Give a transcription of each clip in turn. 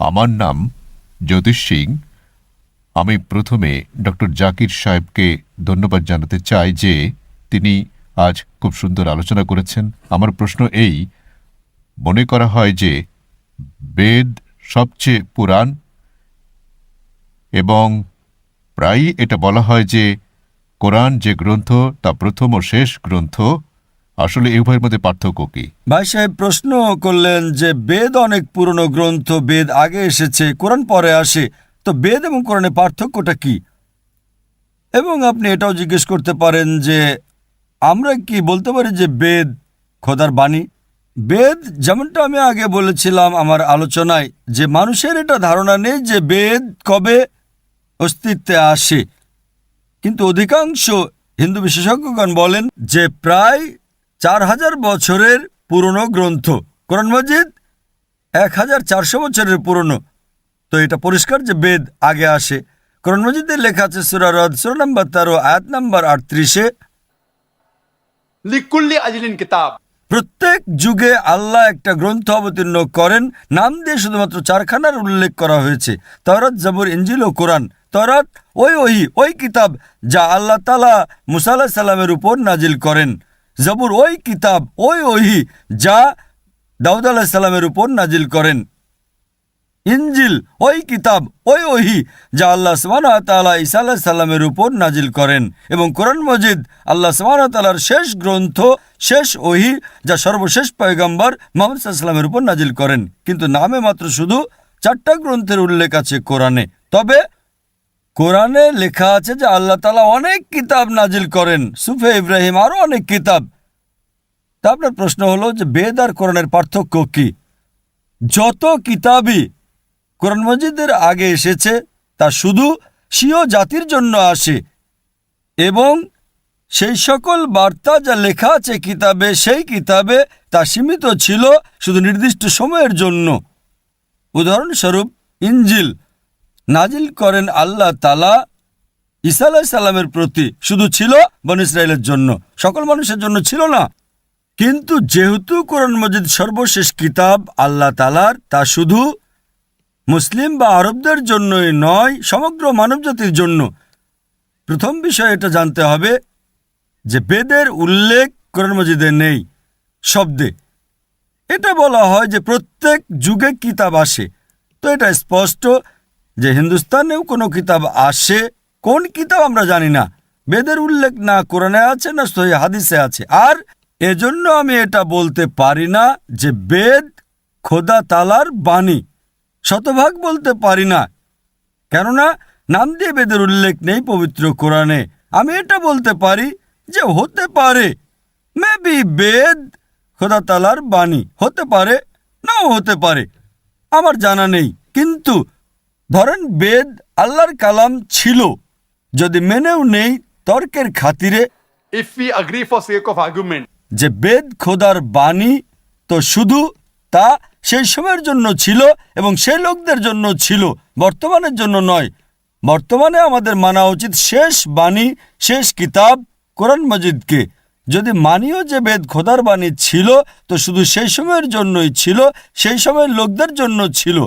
আমার নাম জ্যোতিষ সিং। আমি প্রথমে ডক্টর জাকির সাহেবকে ধন্যবাদ জানাতে চাই যে তিনি আজ খুব সুন্দর আলোচনা করেছেন। আমার প্রশ্ন এই, মনে করা হয় যে বেদ সবচেয়ে পুরাণ এবং প্রায়ই এটা বলা হয় যে কোরআন যে গ্রন্থ তা প্রথম ও শেষ গ্রন্থ। আসলে এই উভয়ের মধ্যে পার্থক্য কি? ভাই সাহেব প্রশ্ন করলেন যে বেদ অনেক পুরনো গ্রন্থ, বেদ আগে এসেছে, কোরআন পরে আসে, তো বেদ এবং কোরআনের পার্থক্যটা কি? এবং আপনি এটাও জিজ্ঞেস করতে পারেন যে আমরা কি বলতে পারি যে বেদ খোদার বাণী? বেদ, যেমনটা আমি আগে বলেছিলাম আমার আলোচনায়, যে মানুষের এটা ধারণা নেই যে বেদ কবে অস্তিত্বে আসে, কিন্তু অধিকাংশ হিন্দু বিশেষজ্ঞগণ বলেন যে প্রায় 4000 বছরের পুরনো গ্রন্থ। কোরআন মজিদ 1400 বছরের পুরনো। তো এটা পরিষ্কার যে বেদ আগে আসে। কোরআন মজিদে লেখা আছে সূরা রদ সূরা নম্বর 13 আয়াত নম্বর 38-এ, লিকুল্লি আজলিন কিতাব। প্রত্যেক যুগে আল্লাহ একটা গ্রন্থ অবতীর্ণ করেন, নাম দিয়ে শুধুমাত্র 4খানার উল্লেখ করা হয়েছে, তাওরাত, জবুর, ইনজিল ও কোরআন। তাওরাত ওই কিতাব যা আল্লাহ তাআলা মুসা আলাইহিস সালামের উপর নাজিল করেন। জবুর কিতাব ওহি যা দাউদ আলাইহিস সালামের উপর নাজিল করেন। ইনজিল কিতাব ওহি যা আল্লাহ সুবহানাহু ওয়া তাআলা ঈসা আলাইহিস সালামের উপর নাজিল করেন। এবং কোরআন মজিদ আল্লাহ সুবহানাহু ওয়া তাআলার শেষ গ্রন্থ, শেষ ওহি, যা সর্বশেষ পয়গম্বর মুহাম্মদ সাল্লাল্লাহু আলাইহি ওয়াসাল্লামের উপর নাজিল করেন। কিন্তু নামে মাত্র শুধু 4টা গ্রন্থের উল্লেখ আছে কোরআনে। তবে কোরআনে লেখা আছে যে আল্লাহ তাআলা অনেক কিতাব নাজিল করেন, সুফে ইব্রাহিম, আরো অনেক কিতাব। তা আপনার প্রশ্ন হলো যে বেদ আর কোরআনের পার্থক্য কি? যত কিতাবই কোরআন মজিদের আগে এসেছে তা শুধু স্বীয় জাতির জন্য আসে, এবং সেই সকল বার্তা যা লেখা আছে কিতাবে, সেই কিতাবে তা সীমিত ছিল শুধু নির্দিষ্ট সময়ের জন্য। উদাহরণস্বরূপ ইনজিল নাজিল করেন আল্লাহ তাআলা ঈসা আলাইহিস সালামের প্রতি, শুধু ছিল বনী ইসরাইলের জন্য, সকল মানুষের জন্য ছিল না। কিন্তু যেহেতু কোরআন মজিদ সর্বশেষ কিতাব আল্লাহ তাআলার, তা শুধু মুসলিম বা আরবদের জন্যই নয়, সমগ্র মানবজাতির জন্য। প্রথম বিষয় এটা জানতে হবে যে বেদের উল্লেখ কোরআন মজিদে নেই শব্দে। এটা বলা হয় যে প্রত্যেক যুগে কিতাব আসে, তো এটা স্পষ্ট যে হিন্দুস্তানেও কোনো কিতাব আসে। কোন কিতাব আমরা জানি না, বেদের উল্লেখ না কোরআনে আছে না সহিহ হাদিসে আছে। আর এজন্য আমি এটা বলতে পারি না যে বেদ খোদা তাআলার বাণী, শতভাগ বলতে পারি না, কেননা নাম দিয়ে বেদের উল্লেখ নেই পবিত্র কোরআনে। আমি এটা বলতে পারি যে হতে পারে, মেবি বেদ খোদা তাআলার বাণী, হতে পারে নাও হতে পারে, আমার জানা নেই। কিন্তু ধরেন বেদ আল্লাহর কালাম ছিল, যদি মেনেও নেই তর্কের খাতিরে If we agree for sake of argument, যে বেদ খোদার বাণী, তো শুধু তা সেই সময়ের জন্য ছিল এবং সেই লোকদের জন্য ছিল, বর্তমানের জন্য নয়। বর্তমানে আমাদের মানা উচিত শেষ বাণী, শেষ কিতাব কোরআন মজিদকে। যদি মানিও যে বেদ খোদার বাণী ছিল, তো শুধু সেই সময়ের জন্যই ছিল, সেই সময়ের লোকদের জন্য ছিল।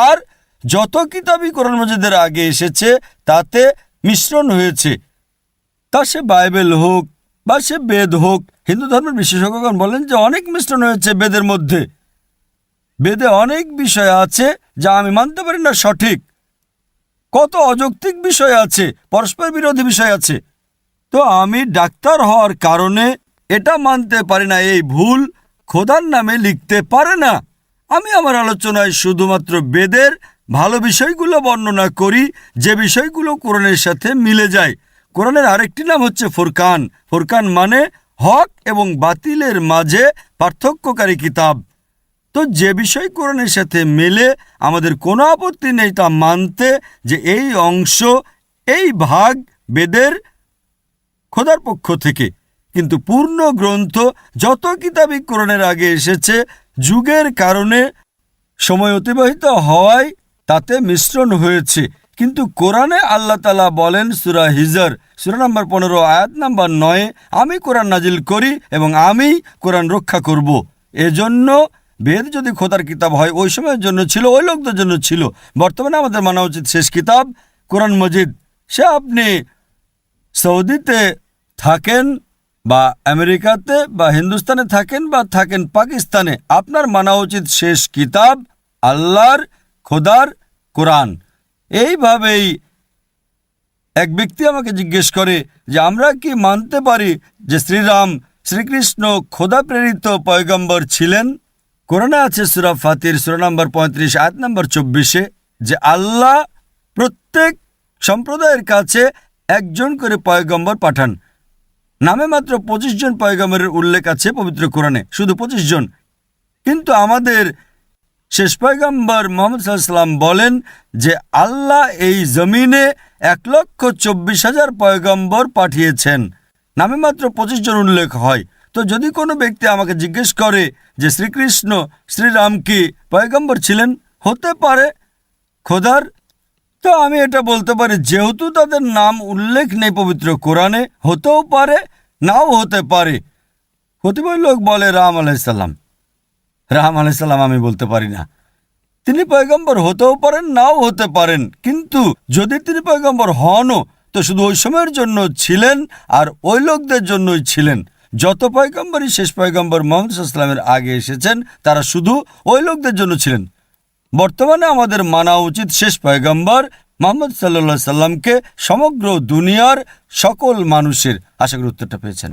আর যত কিতাবই কোরআন মজিদের আগে এসেছে তাতে মিশ্রণ হয়েছে, তা সে বাইবেল হোক বা সে বেদ হোক। হিন্দু ধর্মের বিশেষজ্ঞগণ বলেন যে অনেক মিশ্রণ হয়েছে বেদের মধ্যে। বেদে অনেক বিষয় আছে যা আমি মানতে পারি না সঠিক, কত অযৌক্তিক বিষয় আছে, পরস্পর বিরোধী বিষয় আছে। তো আমি ডাক্তার হওয়ার কারণে এটা মানতে পারি না এই ভুল খোদার নামে লিখতে পারে না। আমি আমার আলোচনায় শুধুমাত্র বেদের ভালো বিষয়গুলো বর্ণনা করি, যে বিষয়গুলো কোরআনের সাথে মিলে যায়। কোরআনের আরেকটি নাম হচ্ছে ফুরকান। ফুরকান মানে হক এবং বাতিলের মাঝে পার্থক্যকারী কিতাব। তো যে বিষয় কোরআনের সাথে মেলে আমাদের কোনো আপত্তি নেই তা মানতে যে এই অংশ, এই ভাগ বেদের খোদার পক্ষ থেকে। কিন্তু পূর্ণ গ্রন্থ যত কিতাবই কোরআনের আগে এসেছে, যুগের কারণে, সময় অতিবাহিত হওয়ায় তাতে মিশ্রণ হয়েছে। কিন্তু কোরআনে আল্লাহ তাআলা বলেন সূরা হিজর সূরা নম্বর 15 আয়াত নম্বর 9, আমি কোরআন নাজিল করি এবং আমি কোরআন রক্ষা করব। এজন্য বেদ যদি খোদার কিতাব হয় ওই সময়ের জন্য ছিল, ওই লোকদের জন্য ছিল। বর্তমানে আমাদের মানা উচিত শেষ কিতাব কোরআন মজিদ। সে আপনি সৌদিতে থাকেন বা আমেরিকাতে বা হিন্দুস্তানে থাকেন বা থাকেন পাকিস্তানে, আপনার মানা উচিত শেষ কিতাব আল্লাহর খোদার কোরআন। এইভাবেই এক ব্যক্তি আমাকে জিজ্ঞেস করে যে আমরা কি মানতে পারি যে শ্রীকৃষ্ণ খোদা প্রেরিত পয়গম্বর ছিলেন? কোরআনে আছে সূরা ফাতির সূরা নম্বর 35 আয়াত নম্বর 24 যে আল্লাহ প্রত্যেক সম্প্রদায়ের কাছে একজন করে পয়গম্বর পাঠান। নামে মাত্র 25 জন পয়গম্বরের উল্লেখ আছে পবিত্র কোরআনে, শুধু 25 জন। কিন্তু আমাদের শেষ পয়গম্বর মুহাম্মদ সাল্লাল্লাহু আলাইহি ওয়াসাল্লাম বলেন যে আল্লাহ এই জমিনে 1,24,000 পয়গম্বর পাঠিয়েছেন। নামে মাত্র 25 জন উল্লেখ হয়। তো যদি কোনো ব্যক্তি আমাকে জিজ্ঞেস করে যে শ্রীরাম কি পয়গম্বর ছিলেন, হতে পারে খোদার, তো আমি এটা বলতে পারি যেহেতু তাদের নাম উল্লেখ নেই পবিত্র কোরআনে, হতেও পারে নাও হতে পারে। কতিপয় লোক বলে রাম আলাইহিস সালাম, আমি বলতে পারি না। তিনি পয়গম্বর হতেও পারেন নাও হতে পারেন, কিন্তু যদি তিনি পয়গম্বর হনও তো শুধু ওই সময়ের জন্য ছিলেন আর ওই লোকদের জন্যই ছিলেন। যত পয়গম্বরই শেষ পয়গম্বর মুহাম্মদ সাল্লাল্লাহু আলাইহি ওয়াসাল্লামের আগে এসেছেন তারা শুধু ওই লোকদের জন্য ছিলেন। বর্তমানে আমাদের মানা উচিত শেষ পয়গম্বর মুহাম্মদ সাল্লাল্লাহু আলাইহি ওয়াসাল্লামকে সমগ্র দুনিয়ার সকল মানুষের। আশা করি উত্তরটা পেয়েছেন।